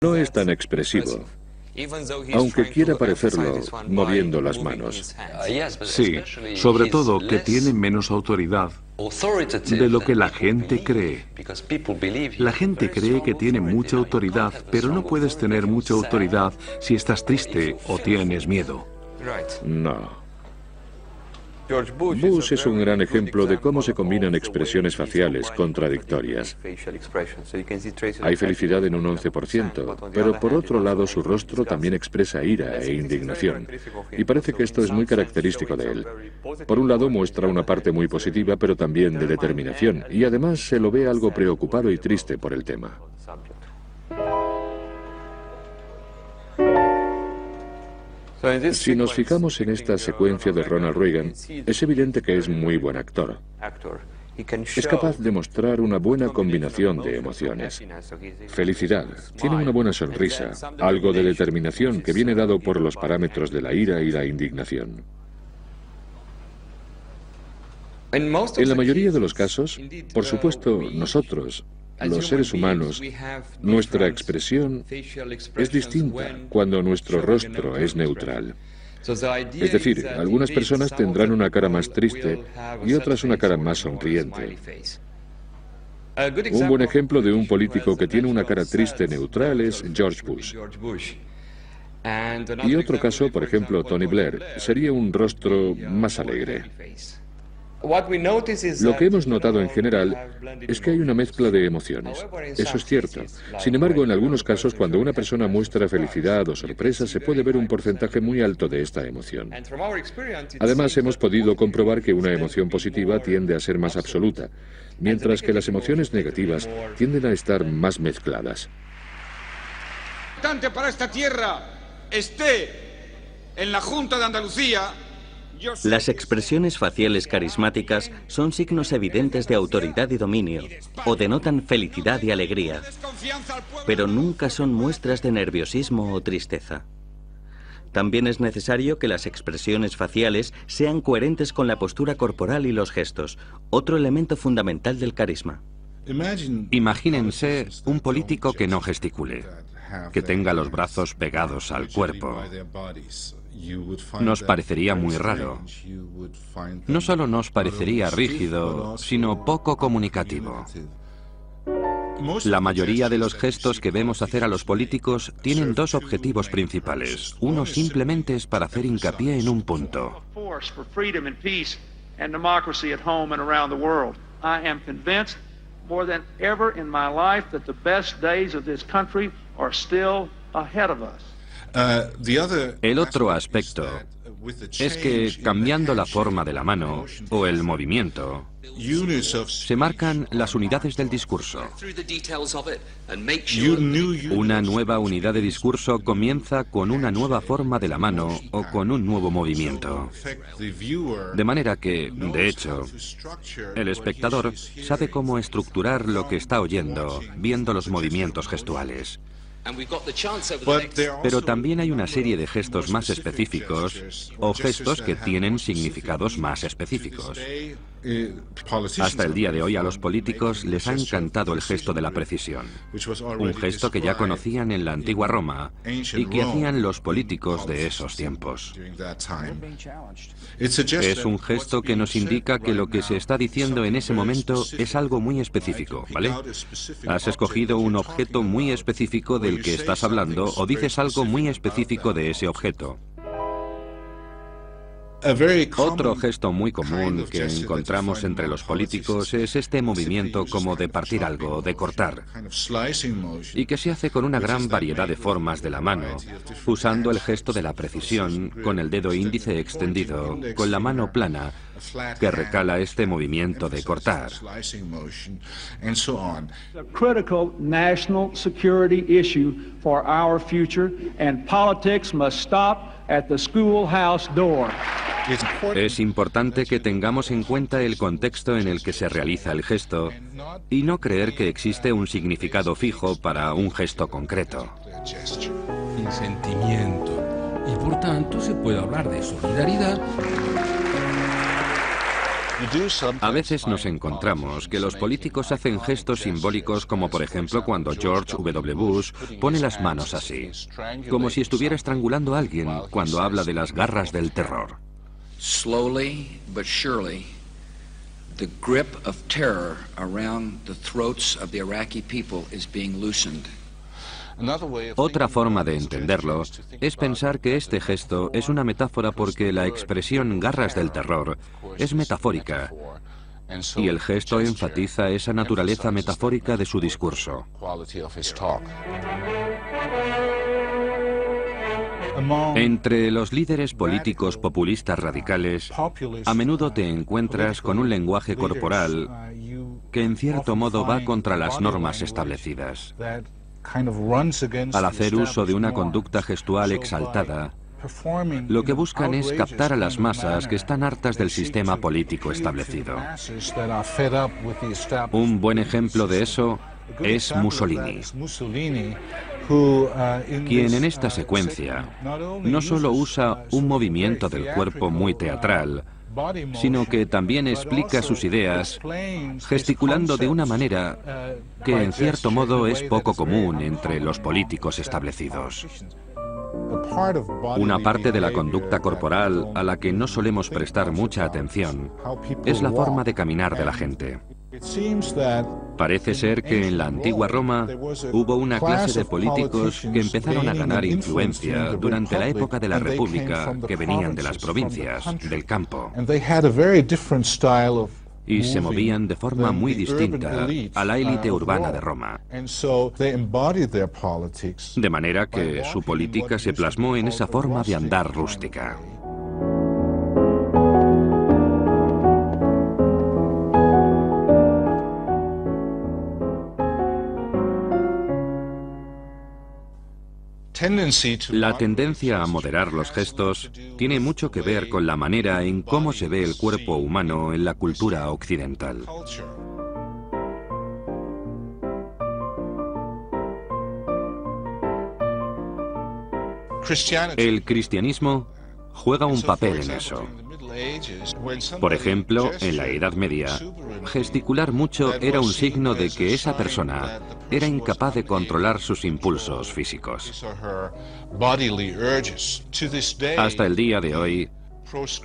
No es tan expresivo, aunque quiera parecerlo moviendo las manos. Sí, sobre todo que tiene menos autoridad de lo que la gente cree. La gente cree que tiene mucha autoridad, pero no puedes tener mucha autoridad si estás triste o tienes miedo. No. Bush es un gran ejemplo de cómo se combinan expresiones faciales contradictorias. Hay felicidad en un 11%, pero por otro lado su rostro también expresa ira e indignación. Y parece que esto es muy característico de él. Por un lado muestra una parte muy positiva, pero también de determinación, y además se lo ve algo preocupado y triste por el tema. Si nos fijamos en esta secuencia de Ronald Reagan, es evidente que es muy buen actor. Es capaz de mostrar una buena combinación de emociones. Felicidad, tiene una buena sonrisa, algo de determinación que viene dado por los parámetros de la ira y la indignación. En la mayoría de los casos, por supuesto, nosotros, los seres humanos, nuestra expresión es distinta cuando nuestro rostro es neutral. Es decir, algunas personas tendrán una cara más triste y otras una cara más sonriente. Un buen ejemplo de un político que tiene una cara triste neutral es George Bush. Y otro caso, por ejemplo, Tony Blair, sería un rostro más alegre. Lo que hemos notado en general es que hay una mezcla de emociones. Eso es cierto. Sin embargo, en algunos casos, cuando una persona muestra felicidad o sorpresa, se puede ver un porcentaje muy alto de esta emoción. Además, hemos podido comprobar que una emoción positiva tiende a ser más absoluta, mientras que las emociones negativas tienden a estar más mezcladas. Para esta tierra esté en la Junta de Andalucía. Las expresiones faciales carismáticas son signos evidentes de autoridad y dominio, o denotan felicidad y alegría, pero nunca son muestras de nerviosismo o tristeza. También es necesario que las expresiones faciales sean coherentes con la postura corporal y los gestos, otro elemento fundamental del carisma. Imagínense un político que no gesticule, que tenga los brazos pegados al cuerpo. Nos parecería muy raro. No solo nos parecería rígido, sino poco comunicativo. La mayoría de los gestos que vemos hacer a los políticos tienen dos objetivos principales. Uno simplemente es para hacer hincapié en un punto. El otro aspecto es que, cambiando la forma de la mano o el movimiento, se marcan las unidades del discurso. Una nueva unidad de discurso comienza con una nueva forma de la mano o con un nuevo movimiento. De manera que, de hecho, el espectador sabe cómo estructurar lo que está oyendo, viendo los movimientos gestuales. Pero también hay una serie de gestos más específicos o gestos que tienen significados más específicos. Hasta el día de hoy a los políticos les ha encantado el gesto de la precisión, un gesto que ya conocían en la antigua Roma y que hacían los políticos de esos tiempos. Es un gesto que nos indica que lo que se está diciendo en ese momento es algo muy específico, ¿vale? Has escogido un objeto muy específico del que estás hablando o dices algo muy específico de ese objeto. Otro gesto muy común que encontramos entre los políticos es este movimiento como de partir algo, de cortar, y que se hace con una gran variedad de formas de la mano, usando el gesto de la precisión, con el dedo índice extendido, con la mano plana, que recala este movimiento de cortar. Critical national security issue for our future, and politics must stop at the schoolhouse door. Es importante que tengamos en cuenta el contexto en el que se realiza el gesto y no creer que existe un significado fijo para un gesto concreto. Sin sentimiento, y por tanto se puede hablar de solidaridad A veces nos encontramos que los políticos hacen gestos simbólicos como por ejemplo cuando George W. Bush pone las manos así, como si estuviera estrangulando a alguien cuando habla de las garras del terror. Slowly but surely, the grip of terror around the throats of the Iraqi people is being loosened. Otra forma de entenderlo es pensar que este gesto es una metáfora porque la expresión garras del terror es metafórica y el gesto enfatiza esa naturaleza metafórica de su discurso. Entre los líderes políticos populistas radicales, a menudo te encuentras con un lenguaje corporal que en cierto modo va contra las normas establecidas. Al hacer uso de una conducta gestual exaltada, lo que buscan es captar a las masas que están hartas del sistema político establecido. Un buen ejemplo de eso es Mussolini, quien en esta secuencia no solo usa un movimiento del cuerpo muy teatral, sino que también explica sus ideas gesticulando de una manera que en cierto modo es poco común entre los políticos establecidos. Una parte de la conducta corporal a la que no solemos prestar mucha atención es la forma de caminar de la gente. Parece ser que en la antigua Roma hubo una clase de políticos que empezaron a ganar influencia durante la época de la República, que venían de las provincias, del campo, y se movían de forma muy distinta a la élite urbana de Roma. De manera que su política se plasmó en esa forma de andar rústica. La tendencia a moderar los gestos tiene mucho que ver con la manera en cómo se ve el cuerpo humano en la cultura occidental. El cristianismo juega un papel en eso. Por ejemplo, en la Edad Media, gesticular mucho era un signo de que esa persona era incapaz de controlar sus impulsos físicos. Hasta el día de hoy,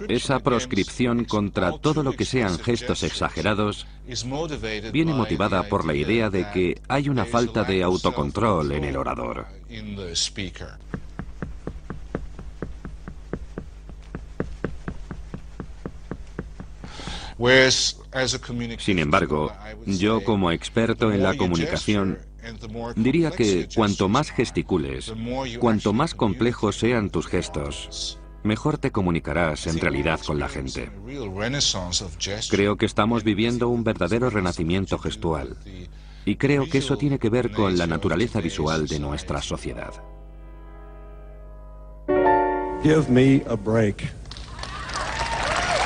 esa proscripción contra todo lo que sean gestos exagerados viene motivada por la idea de que hay una falta de autocontrol en el orador. Sin embargo, yo como experto en la comunicación diría que cuanto más gesticules, cuanto más complejos sean tus gestos, mejor te comunicarás en realidad con la gente. Creo que estamos viviendo un verdadero renacimiento gestual y creo que eso tiene que ver con la naturaleza visual de nuestra sociedad. Give me a break.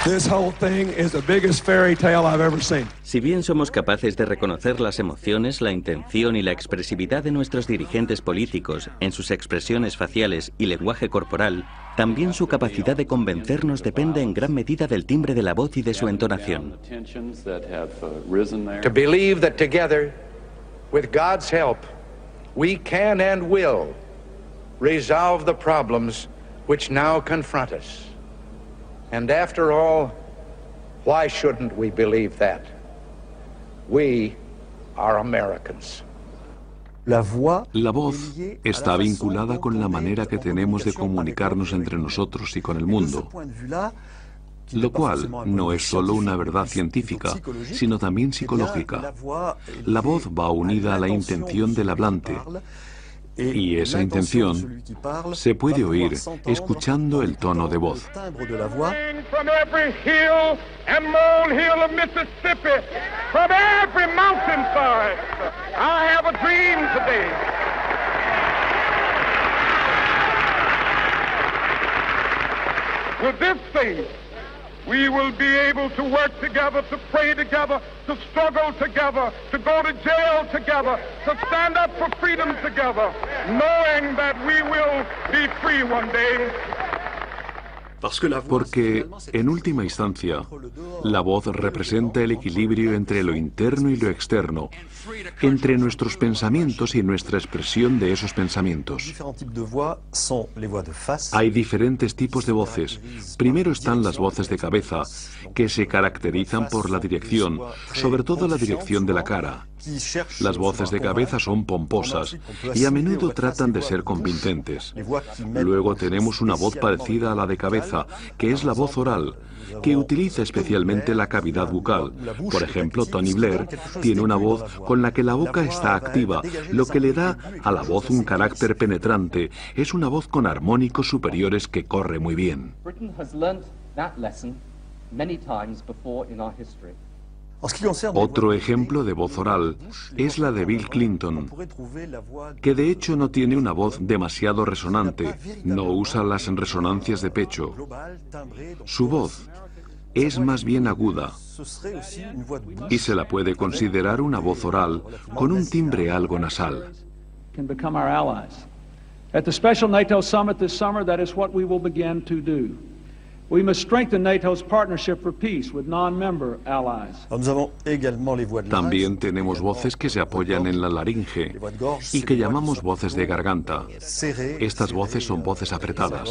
This whole thing is the biggest fairy tale I've ever seen. Si bien somos capaces de reconocer las emociones, la intención y la expresividad de nuestros dirigentes políticos en sus expresiones faciales y lenguaje corporal, también su capacidad de convencernos depende en gran medida del timbre de la voz y de su entonación. To believe that together, with God's help, we can and will resolve the problems which now confront us. And after all, why shouldn't we believe that? We are Americans. La voz está vinculada con la manera que tenemos de comunicarnos entre nosotros y con el mundo, lo cual no es solo una verdad científica, sino también psicológica. La voz va unida a la intención del hablante, y esa intención se puede oír escuchando el tono de voz. From every hill and molehill of Mississippi, from every mountainside, I have a dream today. With this faith, we will be able to work together, to pray together, to struggle together, to go to jail together, to stand up for freedom together, knowing that we will be free one day. Porque, en última instancia, la voz representa el equilibrio entre lo interno y lo externo, entre nuestros pensamientos y nuestra expresión de esos pensamientos. Hay diferentes tipos de voces. Primero están las voces de cabeza, que se caracterizan por la dirección, sobre todo la dirección de la cara. Las voces de cabeza son pomposas y a menudo tratan de ser convincentes. Luego tenemos una voz parecida a la de cabeza, que es la voz oral, que utiliza especialmente la cavidad bucal. Por ejemplo, Tony Blair tiene una voz con la que la boca está activa, lo que le da a la voz un carácter penetrante. Es una voz con armónicos superiores que corre muy bien. Otro ejemplo de voz oral es la de Bill Clinton, que de hecho no tiene una voz demasiado resonante, no usa las resonancias de pecho. Su voz es más bien aguda y se la puede considerar una voz oral con un timbre algo nasal. At the special NATO summit this summer, that is what we will begin to do. We must strengthen NATO's partnership for peace with non-member allies. También tenemos voces que se apoyan en la laringe y que llamamos voces de garganta. Estas voces son voces apretadas.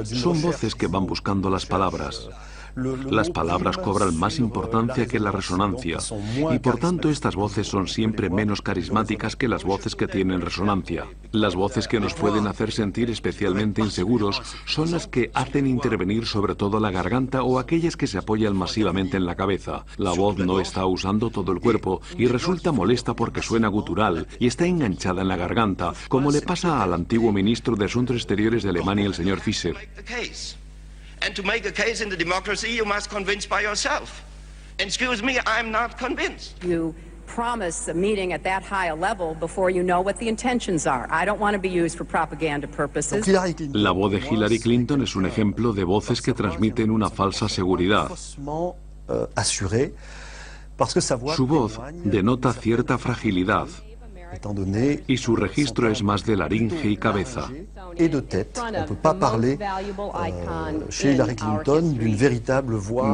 Son voces que van buscando las palabras. Las palabras cobran más importancia que la resonancia y por tanto estas voces son siempre menos carismáticas que las voces que tienen resonancia. Las voces que nos pueden hacer sentir especialmente inseguros son las que hacen intervenir sobre todo la garganta o aquellas que se apoyan masivamente en la cabeza. La voz no está usando todo el cuerpo y resulta molesta porque suena gutural y está enganchada en la garganta, como le pasa al antiguo ministro de Asuntos Exteriores de Alemania, el señor Fischer. And to make a case in the democracy, you must convince by yourself. Excuse me, I'm not convinced. You promise a meeting at that high a level before you know what the intentions are. I don't want to be used for propaganda purposes. La voz de Hillary Clinton es un ejemplo de voces que transmiten una falsa seguridad. Su voz denota cierta fragilidad y su registro es más de laringe y cabeza.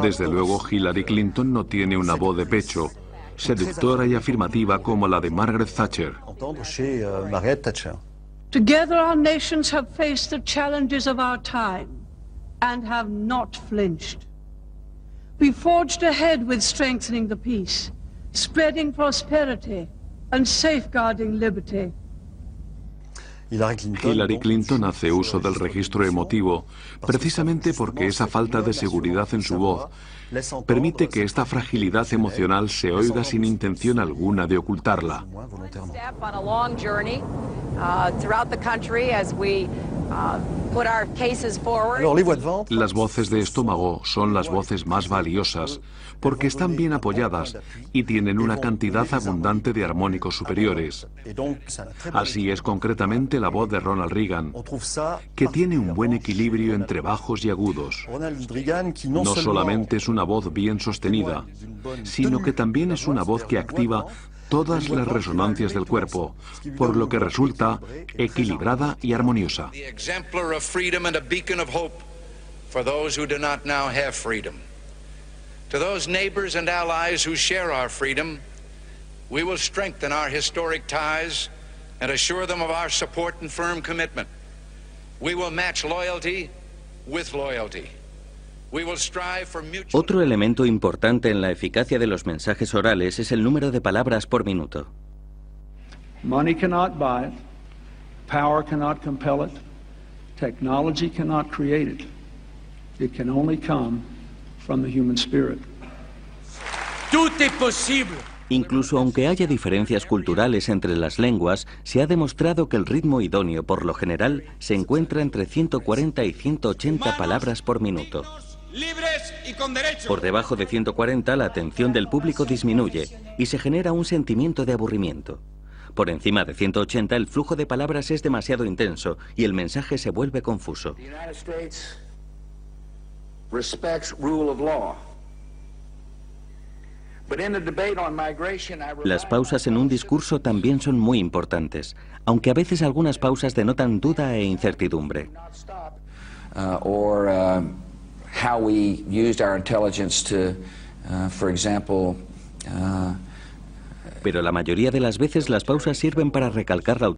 Desde luego, Hillary Clinton no tiene una voz de pecho, seductora y afirmativa como la de Margaret Thatcher. Together our nations have faced the challenges of our time and have not flinched. We forged ahead with strengthening the peace, spreading prosperity and safeguarding liberty. Hillary Clinton hace uso del registro emotivo precisamente porque esa falta de seguridad en su voz permite que esta fragilidad emocional se oiga sin intención alguna de ocultarla. Las voces de estómago son las voces más valiosas porque están bien apoyadas y tienen una cantidad abundante de armónicos superiores. Así es concretamente la voz de Ronald Reagan, que tiene un buen equilibrio entre bajos y agudos. No solamente es una voz bien sostenida, sino que también es una voz que activa todas las resonancias del cuerpo, por lo que resulta equilibrada y armoniosa. To those neighbors and allies who share our freedom, we will strengthen our historic ties and assure them of our support and firm commitment. We will match loyalty with loyalty. Otro elemento importante en la eficacia de los mensajes orales es el número de palabras por minuto. Money cannot buy it, power cannot compel it, technology cannot create it. It can only come from the human spirit. Tout est possible. Incluso aunque haya diferencias culturales entre las lenguas, se ha demostrado que el ritmo idóneo, por lo general, se encuentra entre 140 y 180 palabras por minuto. Por debajo de 140, la atención del público disminuye y se genera un sentimiento de aburrimiento. Por encima de 180, el flujo de palabras es demasiado intenso y el mensaje se vuelve confuso. Las pausas en un discurso también son muy importantes, aunque a veces algunas pausas denotan duda e incertidumbre. or how we used our intelligence to, for example. Pero la mayoría de las veces las pausas sirven para recalcar la